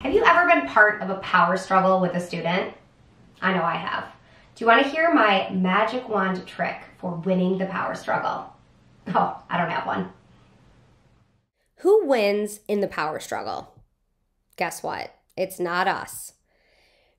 Have you ever been part of a power struggle with a student? I know I have. Do you want to hear my magic wand trick for winning the power struggle? Oh, I don't have one. Who wins in the power struggle? Guess what? It's not us.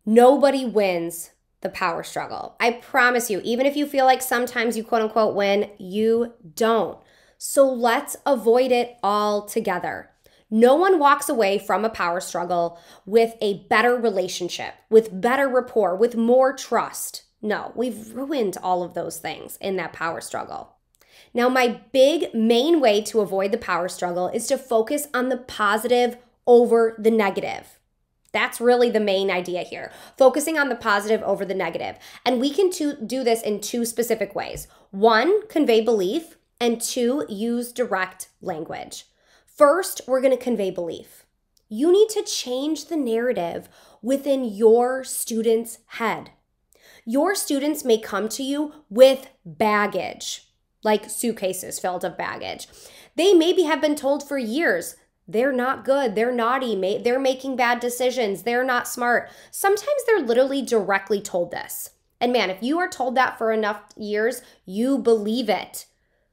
Nobody wins the power struggle. I promise you, even if you feel like sometimes you quote unquote win, you don't. So let's avoid it altogether. No one walks away from a power struggle with a better relationship, with better rapport, with more trust. No, we've ruined all of those things in that power struggle. Now, my big main way to avoid the power struggle is to focus on the positive over the negative. That's really the main idea here, focusing on the positive over the negative. And we can do this in two specific ways. One, convey belief, and two, use direct language. First, we're going to convey belief. You need to change the narrative within your student's head. Your students may come to you with baggage, like suitcases filled of baggage. They maybe have been told for years, they're not good, they're naughty, they're making bad decisions, they're not smart. Sometimes they're literally directly told this. And man, if you are told that for enough years, you believe it.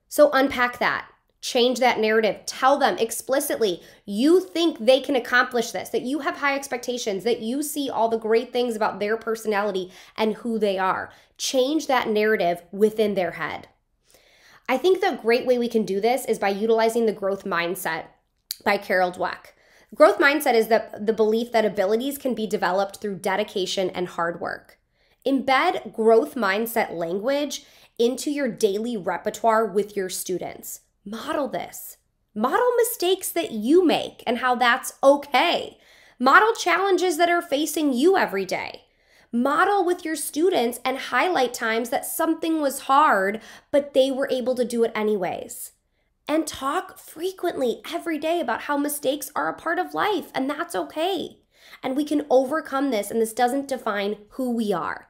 So unpack that. Change that narrative. Tell them explicitly you think they can accomplish this, that you have high expectations, that you see all the great things about their personality and who they are. Change that narrative within their head. I think the great way we can do this is by utilizing the growth mindset by Carol Dweck. Growth mindset is the belief that abilities can be developed through dedication and hard work. Embed growth mindset language into your daily repertoire with your students. Model this. Model mistakes that you make and how that's okay. Model challenges that are facing you every day. Model with your students and highlight times that something was hard, but they were able to do it anyways. And talk frequently every day about how mistakes are a part of life and that's okay. And we can overcome this, and this doesn't define who we are.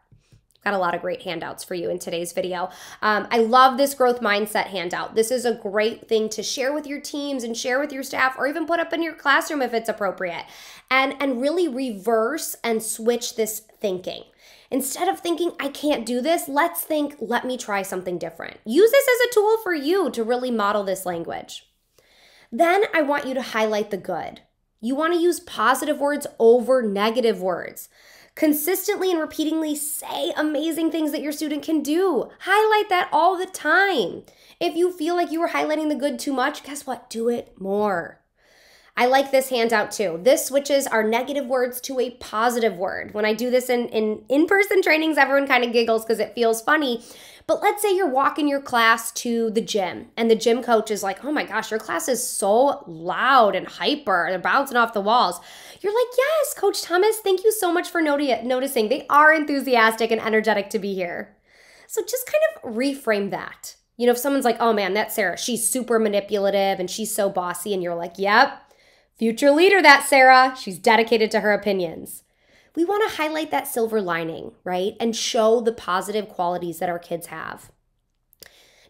Got a lot of great handouts for you in today's video. I love this growth mindset handout. This is a great thing to share with your teams and share with your staff, or even put up in your classroom if it's appropriate, and really reverse and switch this thinking. Instead of thinking, I can't do this, let's think, let me try something different. Use this as a tool for you to really model this language. Then I want you to highlight the good. You want to use positive words over negative words. Consistently and repeatedly say amazing things that your student can do. Highlight that all the time. If you feel like you are highlighting the good too much, guess what? Do it more. I like this handout too. This switches our negative words to a positive word. When I do this in-person trainings, everyone kind of giggles because it feels funny. But let's say you're walking your class to the gym and the gym coach is like, oh my gosh, your class is so loud and hyper. They're bouncing off the walls. You're like, yes, Coach Thomas, thank you so much for noticing. They are enthusiastic and energetic to be here. So just kind of reframe that. You know, if someone's like, oh man, that's Sarah. She's super manipulative and she's so bossy. And you're like, yep, future leader, that Sarah. She's dedicated to her opinions. We want to highlight that silver lining, right? And show the positive qualities that our kids have.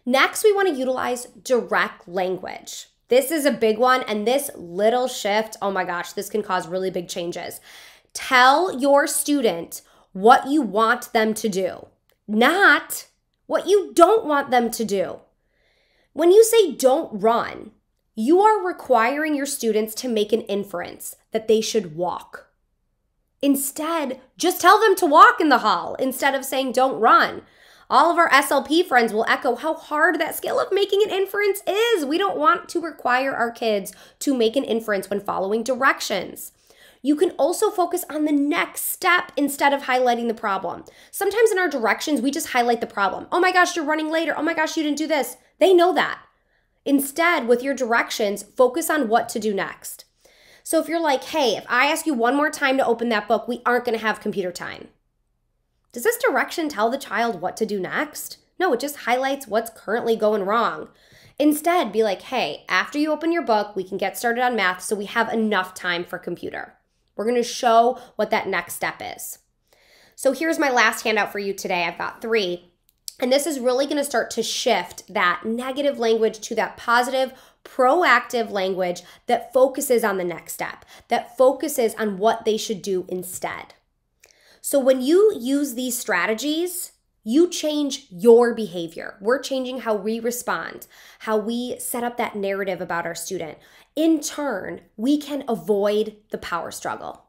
Next, we want to utilize direct language. This is a big one, and this little shift, oh my gosh, this can cause really big changes. Tell your student what you want them to do, not what you don't want them to do. When you say don't run, you are requiring your students to make an inference that they should walk. Instead, just tell them to walk in the hall instead of saying don't run. All of our SLP friends will echo how hard that skill of making an inference is. We don't want to require our kids to make an inference when following directions. You can also focus on the next step instead of highlighting the problem. Sometimes in our directions, we just highlight the problem. Oh my gosh, you're running later. Oh my gosh, you didn't do this. They know that. Instead, with your directions, focus on what to do next. So if you're like, hey, if I ask you one more time to open that book, we aren't going to have computer time. Does this direction tell the child what to do next? No, it just highlights what's currently going wrong. Instead, be like, hey, after you open your book, we can get started on math so we have enough time for computer. We're going to show what that next step is. So here's my last handout for you today. I've got 3. And this is really going to start to shift that negative language to that positive, proactive language that focuses on the next step, that focuses on what they should do instead. So when you use these strategies, you change your behavior. We're changing how we respond, how we set up that narrative about our student. In turn, we can avoid the power struggle.